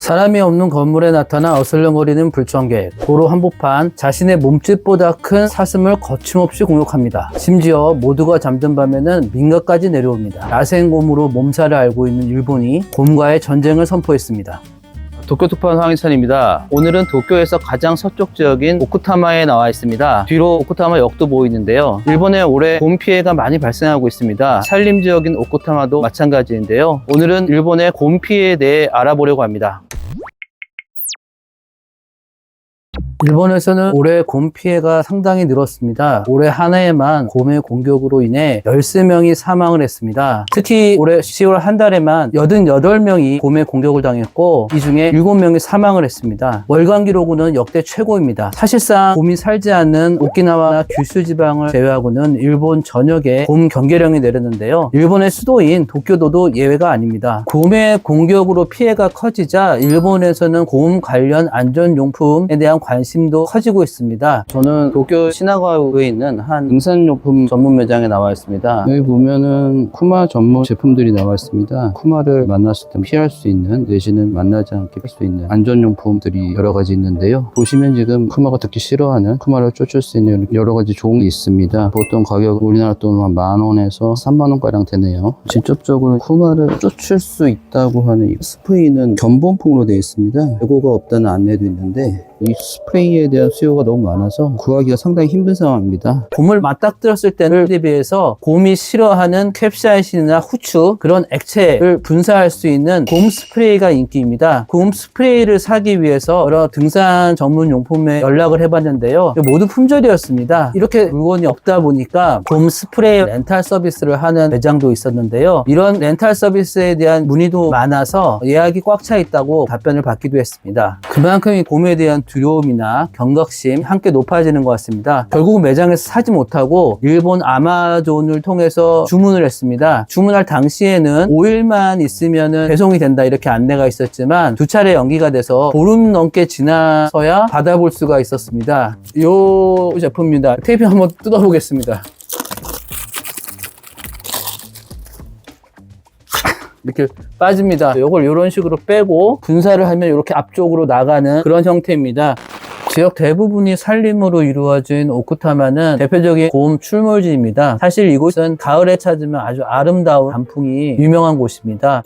사람이 없는 건물에 나타나 어슬렁거리는 불청객. 도로 한복판, 자신의 몸집보다 큰 사슴을 거침없이 공격합니다. 심지어 모두가 잠든 밤에는 민가까지 내려옵니다. 야생곰으로 몸살을 앓고 있는 일본이 곰과의 전쟁을 선포했습니다. 도쿄 특파원 황희찬입니다. 오늘은 도쿄에서 가장 서쪽 지역인 오쿠타마에 나와 있습니다. 뒤로 오쿠타마 역도 보이는데요. 일본에 올해 곰 피해가 많이 발생하고 있습니다. 산림 지역인 오쿠타마도 마찬가지인데요. 오늘은 일본의 곰 피해에 대해 알아보려고 합니다. 일본에서는 올해 곰 피해가 상당히 늘었습니다. 올해 한 해에만 곰의 공격으로 인해 13명이 사망을 했습니다. 특히 올해 10월 한 달에만 88명이 곰의 공격을 당했고 이 중에 7명이 사망을 했습니다. 월간 기록으로는 역대 최고입니다. 사실상 곰이 살지 않는 오키나와나 규슈 지방을 제외하고는 일본 전역에 곰 경계령이 내렸는데요. 일본의 수도인 도쿄도도 예외가 아닙니다. 곰의 공격으로 피해가 커지자 일본에서는 곰 관련 안전용품에 대한 관심도 커지고 있습니다. 저는 도쿄 시나가와에 있는 한 등산용품 전문 매장에 나와 있습니다. 여기 보면은 쿠마 전문 제품들이 나와 있습니다. 쿠마를 만났을 때 피할 수 있는 내지는 만나지 않게 할 수 있는 안전용품들이 여러 가지 있는데요. 보시면 지금 쿠마가 듣기 싫어하는 쿠마를 쫓을 수 있는 여러 가지 종이 있습니다. 보통 가격 우리나라 돈으로 한 10,000원에서 30,000원 가량 되네요. 직접적으로 쿠마를 쫓을 수 있다고 하는 이 스프레이는 견본품으로 되어 있습니다. 재고가 없다는 안내도 있는데 이 스프레이에 대한 수요가 너무 많아서 구하기가 상당히 힘든 상황입니다. 곰을 맞닥뜨렸을 때를 대비해서 곰이 싫어하는 캡사이신이나 후추 그런 액체를 분사할 수 있는 곰 스프레이가 인기입니다. 곰 스프레이를 사기 위해서 여러 등산 전문 용품에 연락을 해봤는데요. 모두 품절이었습니다. 이렇게 물건이 없다 보니까 곰 스프레이 렌탈 서비스를 하는 매장도 있었는데요. 이런 렌탈 서비스에 대한 문의도 많아서 예약이 꽉 차 있다고 답변을 받기도 했습니다. 그만큼 이 곰에 대한 두려움이나 경각심 함께 높아지는 것 같습니다. 결국 매장에서 사지 못하고 일본 아마존을 통해서 주문을 했습니다. 주문할 당시에는 5일만 있으면 배송이 된다 이렇게 안내가 있었지만 2차례 연기가 돼서 보름 넘게 지나서야 받아볼 수가 있었습니다. 이 제품입니다. 테이프 한번 뜯어보겠습니다. 이렇게 빠집니다. 이걸 이런 식으로 빼고 분사를 하면 이렇게 앞쪽으로 나가는 그런 형태입니다. 지역 대부분이 산림으로 이루어진 오쿠타마는 대표적인 곰 출몰지입니다. 사실 이곳은 가을에 찾으면 아주 아름다운 단풍이 유명한 곳입니다.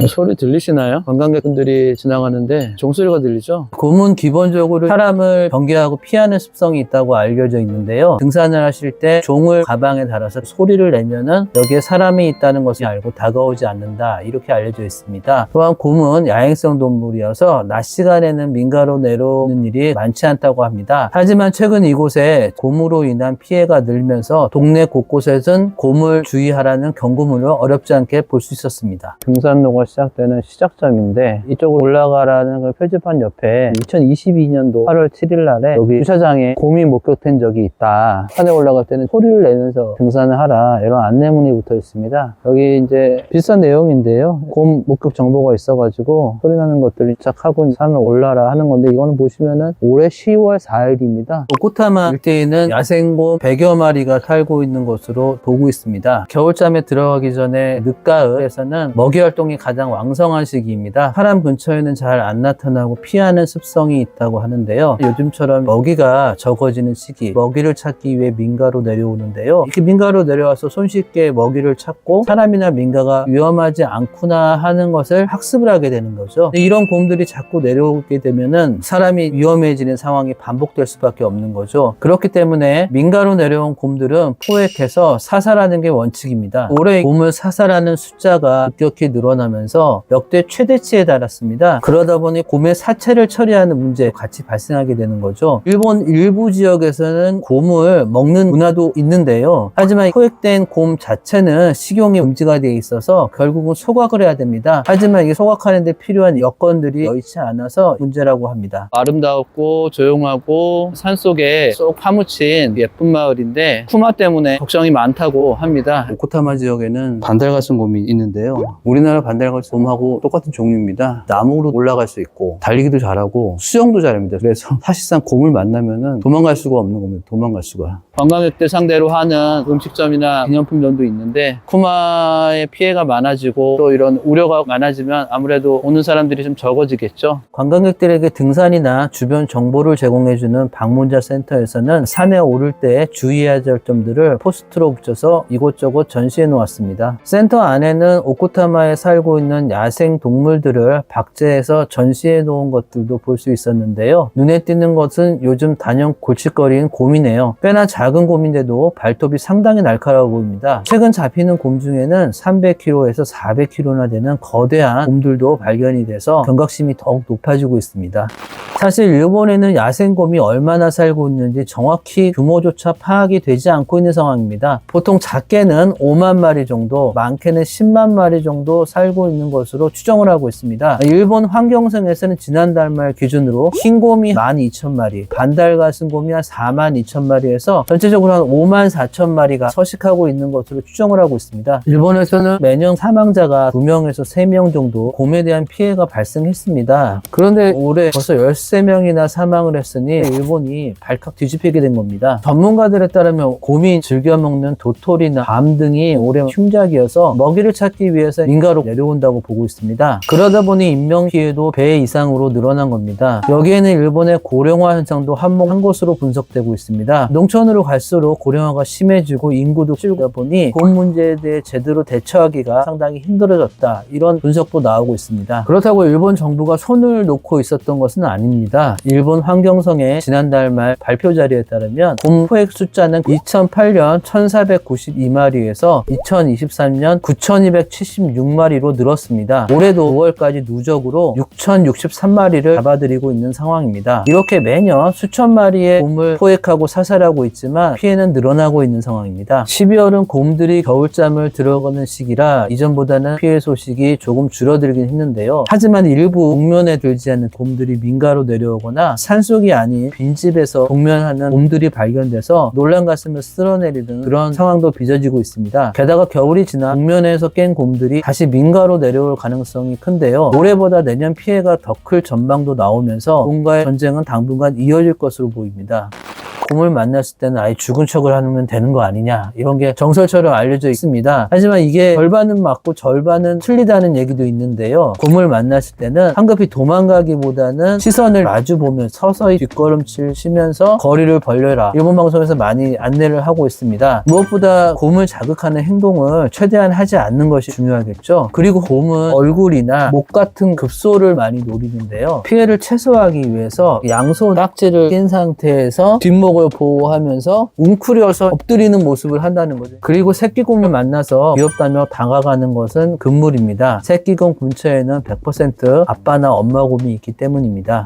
소리 들리시나요? 관광객분들이 지나가는데 종소리가 들리죠? 곰은 기본적으로 사람을 경계하고 피하는 습성이 있다고 알려져 있는데요. 등산을 하실 때 종을 가방에 달아서 소리를 내면은 여기에 사람이 있다는 것을 알고 다가오지 않는다 이렇게 알려져 있습니다. 또한 곰은 야행성 동물이어서 낮 시간에는 민가로 내려오는 일이 많지 않다고 합니다. 하지만 최근 이곳에 곰으로 인한 피해가 늘면서 동네 곳곳에선 곰을 주의하라는 경고문을 어렵지 않게 볼 수 있었습니다. 등산로가 시작되는 시작점인데 이쪽으로 올라가라는 그 표지판 옆에 2022년도 8월 7일 날에 여기 주차장에 곰이 목격된 적이 있다. 산에 올라갈 때는 소리를 내면서 등산을 하라 이런 안내문이 붙어 있습니다. 여기 이제 비슷한 내용인데요. 곰 목격 정보가 있어가지고 소리 나는 것들을 착하고 산을 올라라 하는 건데 이거는 보시면은 올해 10월 4일입니다. 오쿠타마 일대에는 야생곰 100여 마리가 살고 있는 것으로 보고 있습니다. 겨울잠에 들어가기 전에 늦가을에서는 먹이 활동이 가장 왕성한 시기입니다. 사람 근처에는 잘 안 나타나고 피하는 습성이 있다고 하는데요. 요즘처럼 먹이가 적어지는 시기, 먹이를 찾기 위해 민가로 내려오는데요. 이렇게 민가로 내려와서 손쉽게 먹이를 찾고 사람이나 민가가 위험하지 않구나 하는 것을 학습을 하게 되는 거죠. 이런 곰들이 자꾸 내려오게 되면은 사람이 위험해지는 상황이 반복될 수밖에 없는 거죠. 그렇기 때문에 민가로 내려온 곰들은 포획해서 사살하는 게 원칙입니다. 올해 곰을 사살하는 숫자가 급격히 늘어나면서 역대 최대치에 달았습니다. 그러다 보니 곰의 사체를 처리하는 문제 같이 발생하게 되는 거죠. 일본 일부 지역에서는 곰을 먹는 문화도 있는데요. 하지만 포획된 곰 자체는 식용이 금지가 되어 있어서 결국은 소각을 해야 됩니다. 하지만 이게 소각하는 데 필요한 여건들이 여의치 않아서 문제라고 합니다. 아름다웠고 조용하고 산속에 쏙 파묻힌 예쁜 마을인데 쿠마 때문에 걱정이 많다고 합니다. 오쿠타마 지역에는 반달가슴곰이 있는데요. 우리나라 반달가슴 곰하고 똑같은 종류입니다. 나무로 올라갈 수 있고 달리기도 잘하고 수영도 잘합니다. 그래서 사실상 곰을 만나면은 도망갈 수가 없는 겁니다. 도망갈 수가. 관광객들 상대로 하는 음식점이나 기념품점도 있는데 쿠마의 피해가 많아지고 또 이런 우려가 많아지면 아무래도 오는 사람들이 좀 적어지겠죠. 관광객들에게 등산이나 주변 정보를 제공해주는 방문자 센터에서는 산에 오를 때 주의해야 할 점들을 포스트로 붙여서 이곳저곳 전시해 놓았습니다. 센터 안에는 오쿠타마에 살고 있는 야생 동물들을 박제해서 전시해 놓은 것들도 볼 수 있었는데요. 눈에 띄는 것은 요즘 단연 골칫거리인 곰이네요. 꽤나 작은 곰인데도 발톱이 상당히 날카로워 보입니다. 최근 잡히는 곰 중에는 300kg에서 400kg나 되는 거대한 곰들도 발견이 돼서 경각심이 더욱 높아지고 있습니다. 사실 일본에는 야생곰이 얼마나 살고 있는지 정확히 규모조차 파악이 되지 않고 있는 상황입니다. 보통 작게는 5만 마리 정도, 많게는 10만 마리 정도 살고 있는 것으로 추정을 하고 있습니다. 일본 환경성에서는 지난달 말 기준으로 흰곰이 12,000마리, 반달가슴곰이 한 42,000마리에서 전체적으로 한 54,000마리가 서식하고 있는 것으로 추정을 하고 있습니다. 일본에서는 매년 사망자가 2명에서 3명 정도 곰에 대한 피해가 발생했습니다. 그런데 올해 벌써 13명이나 사망을 했으니 일본이 발칵 뒤집히게 된 겁니다. 전문가들에 따르면 곰이 즐겨 먹는 도토리나 밤 등이 올해 흉작이어서 먹이를 찾기 위해서 민가로 내려온다고 보고 있습니다. 그러다 보니 인명 피해도 배 이상으로 늘어난 겁니다. 여기에는 일본의 고령화 현상도 한몫한 것으로 분석되고 있습니다. 농촌으로 갈수록 고령화가 심해지고 인구도 줄다 보니 곰 문제에 대해 제대로 대처하기가 상당히 힘들어졌다. 이런 분석도 나오고 있습니다. 그렇다고 일본 정부가 손을 놓고 있었던 것은 아닙니다. 일본 환경성의 지난달 말 발표 자료에 따르면 곰 포획 숫자는 2008년 1492마리에서 2023년 9276마리로 늘었습니다. 올해도 5월까지 누적으로 6063마리를 잡아들이고 있는 상황입니다. 이렇게 매년 수천 마리의 곰을 포획하고 사살하고 있지만 피해는 늘어나고 있는 상황입니다. 12월은 곰들이 겨울잠을 들어가는 시기라 이전보다는 피해 소식이 조금 줄어들긴 했는데요. 하지만 일부 동면에 들지 않는 곰들이 민가로 내려오거나 산속이 아닌 빈집에서 동면하는 곰들이 발견돼서 놀란 가슴을 쓸어내리는 그런 상황도 빚어지고 있습니다. 게다가 겨울이 지나 동면에서 깬 곰들이 다시 민가로 내려올 가능성이 큰데요. 올해보다 내년 피해가 더 클 전망도 나오면서 곰과의 전쟁은 당분간 이어질 것으로 보입니다. 곰을 만났을 때는 아예 죽은 척을 하면 되는 거 아니냐, 이런 게 정설처럼 알려져 있습니다. 하지만 이게 절반은 맞고 절반은 틀리다는 얘기도 있는데요. 곰을 만났을 때는 황급히 도망가기보다는 시선을 마주보면 서서히 뒷걸음질 치면서 거리를 벌려라, 일본 방송에서 많이 안내를 하고 있습니다. 무엇보다 곰을 자극하는 행동을 최대한 하지 않는 것이 중요하겠죠. 그리고 곰은 얼굴이나 목 같은 급소를 많이 노리는데요. 피해를 최소화하기 위해서 양손 딱지를 낀 상태에서 뒷목을 보호하면서 웅크려서 엎드리는 모습을 한다는 거죠. 그리고 새끼곰을 만나서 귀엽다며 다가가는 것은 금물입니다. 새끼곰 근처에는 100% 아빠나 엄마곰이 있기 때문입니다.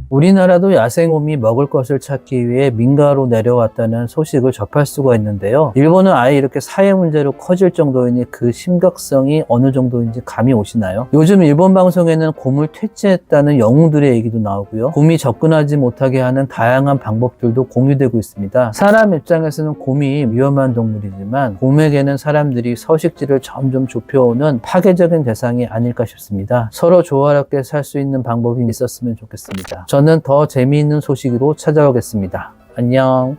우리나라도 야생곰이 먹을 것을 찾기 위해 민가로 내려왔다는 소식을 접할 수가 있는데요. 일본은 아예 이렇게 사회 문제로 커질 정도이니 그 심각성이 어느 정도인지 감이 오시나요? 요즘 일본 방송에는 곰을 퇴치했다는 영웅들의 얘기도 나오고요. 곰이 접근하지 못하게 하는 다양한 방법들도 공유되고 있습니다. 사람 입장에서는 곰이 위험한 동물이지만 곰에게는 사람들이 서식지를 점점 좁혀오는 파괴적인 대상이 아닐까 싶습니다. 서로 조화롭게 살 수 있는 방법이 있었으면 좋겠습니다. 저는 더 재미있는 소식으로 찾아오겠습니다. 안녕.